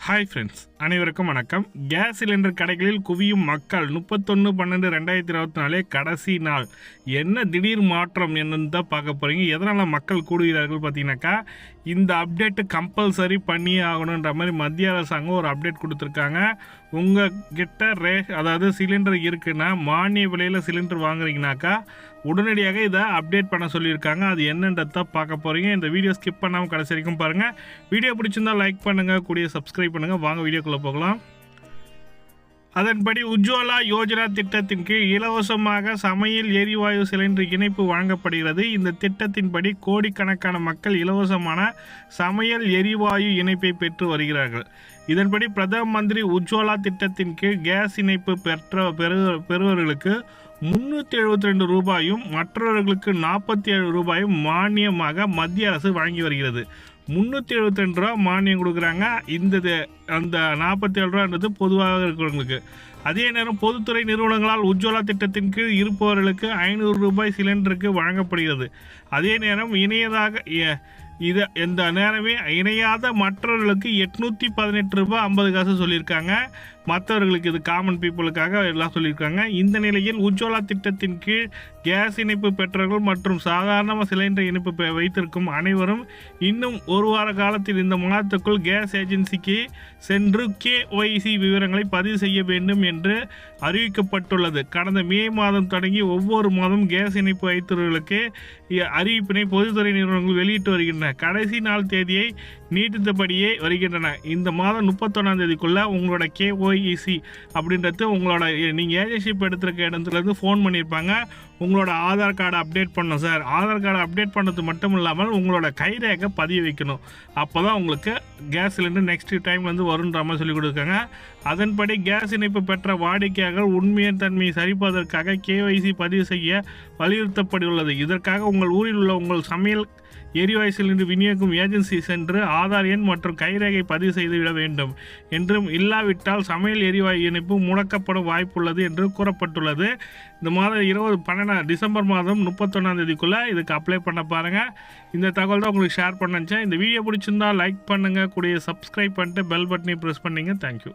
Hi friends, அனைவருக்கும் வணக்கம். Gas cylinder கடைகளில் குவியும் மக்கள் 31/12/2024 கடைசி நாள். என்ன திடீர் மாற்றம் என்னன்னு தான் பார்க்க போகிறீங்க. எதனால் மக்கள் கூடுகிறார்கள் பார்த்தீங்கன்னாக்கா, இந்த அப்டேட்டு கம்பல்சரி பண்ணியே ஆகணுன்ற மாதிரி மத்திய அரசாங்கம் ஒரு அப்டேட் கொடுத்துருக்காங்க. உங்கள் கிட்ட அதாவது சிலிண்டர் இருக்குன்னா, மானிய விலையில் சிலிண்டர் வாங்குறீங்கனாக்கா உடனடியாக இதை அப்டேட் பண்ண சொல்லியிருக்காங்க. அது என்னன்றதை தான் பார்க்க போகிறீங்க. இந்த வீடியோ ஸ்கிப் பண்ணாமல் கடைசி வரைக்கும் பாருங்கள். வீடியோ பிடிச்சிருந்தால் லைக் பண்ணுங்கள், கூடிய சப்ஸ்கிரைப் பண்ணுங்கள். வாங்க வீடியோக்குள்ளே போகலாம். அதன்படி உஜ்வாலா யோஜனா திட்டத்தின் கீழ் இலவசமாக சமையல் எரிவாயு சிலிண்டர் இணைப்பு வழங்கப்படுகிறது. இந்த திட்டத்தின்படி கோடிக்கணக்கான மக்கள் இலவசமான சமையல் எரிவாயு இணைப்பை பெற்று வருகிறார்கள். இதன்படி பிரதம மந்திரி உஜ்வாலா திட்டத்தின் கீழ் கேஸ் இணைப்பு பெறுவர்களுக்கு 372 ரூபாயும் மற்றவர்களுக்கு 47 ரூபாயும் மானியமாக மத்திய அரசு வழங்கி வருகிறது. 372 ரூபா மானியம் கொடுக்குறாங்க. அந்த 47 ரூபான்றது பொதுவாக இருக்கிறவங்களுக்கு. அதே நேரம் பொதுத்துறை நிறுவனங்களால் உஜ்வாலா திட்டத்தின் கீழ் இருப்பவர்களுக்கு 500 ரூபாய் சிலிண்டருக்கு வழங்கப்படுகிறது. அதே நேரம் இந்த நேரமே இணையாத மற்றவர்களுக்கு 818 ரூபாய் 50 காசு சொல்லியிருக்காங்க. மற்றவர்களுக்கு இது காமன் பீப்புளுக்காக எல்லாம் சொல்லியிருக்காங்க. இந்த நிலையில் உஜ்வாலா திட்டத்தின் கீழ் கேஸ் இணைப்பு பெற்றவர்கள் மற்றும் சாதாரண சிலிண்டர் இணைப்பு வைத்திருக்கும் அனைவரும் இன்னும் ஒரு வார காலத்தில் இந்த மாதத்துக்குள் கேஸ் ஏஜென்சிக்கு சென்று KYC விவரங்களை பதிவு செய்ய வேண்டும் என்று அறிவிக்கப்பட்டுள்ளது. கடந்த மே மாதம் தொடங்கி ஒவ்வொரு மாதம் கேஸ் இணைப்பு வைத்தவர்களுக்கு அறிவிப்பினை பொதுத்துறை நிறுவனங்கள் வெளியிட்டு வருகின்றன. கடைசி நாள் தேதியை நீட்டித்தபடியே வருகின்றன. இந்த மாதம் 31ஆம் தேதிக்குள்ள உங்களோட KYC அப்படின்றது உங்களோட நீங்கள் ஏஜென்சிப் எடுத்துருக்க இடத்துலேருந்து ஃபோன் பண்ணியிருப்பாங்க. உங்களோட ஆதார் கார்டை அப்டேட் பண்ணணும் சார். ஆதார் கார்டை அப்டேட் பண்ணுறது மட்டும் இல்லாமல் உங்களோட கைரேகை பதிவு வைக்கணும். அப்போ தான் உங்களுக்கு கேஸ் சிலிண்டர் நெக்ஸ்ட் டைம்லேருந்து வருன்ற மாதிரி சொல்லிக் கொடுக்காங்க. அதன்படி கேஸ் இணைப்பு பெற்ற வாடிக்கையாளர்கள் உண்மையின் தன்மையை சரிபார்ப்பதற்காக KYC பதிவு செய்ய வலியுறுத்தப்பட்டுள்ளது. இதற்காக உங்கள் ஊரில் உள்ள உங்கள் சமையல் எரிவாயு சிலிண்டர் விநியோகம் ஏஜென்சி சென்று ஆதார் எண் மற்றும் கைரேகை பதிவு செய்துவிட வேண்டும் என்றும், இல்லாவிட்டால் சமையல் எரிவாயு இணைப்பு முடக்கப்படும் வாய்ப்புள்ளது என்று கூறப்பட்டுள்ளது. இந்த மாதம் டிசம்பர் மாதம் 31ஆம் தேதிக்குள்ளே இதுக்கு அப்ளை பண்ண பாருங்கள். இந்த தகவல் தான் உங்களுக்கு ஷேர் பண்ண நினச்சேன். இந்த வீடியோ பிடிச்சிருந்தால் லைக் பண்ணுங்கள், கூடிய சப்ஸ்கிரைப் பண்ணிட்டு பெல் பட்டனை ப்ரெஸ் பண்ணிங்க. தேங்க்யூ.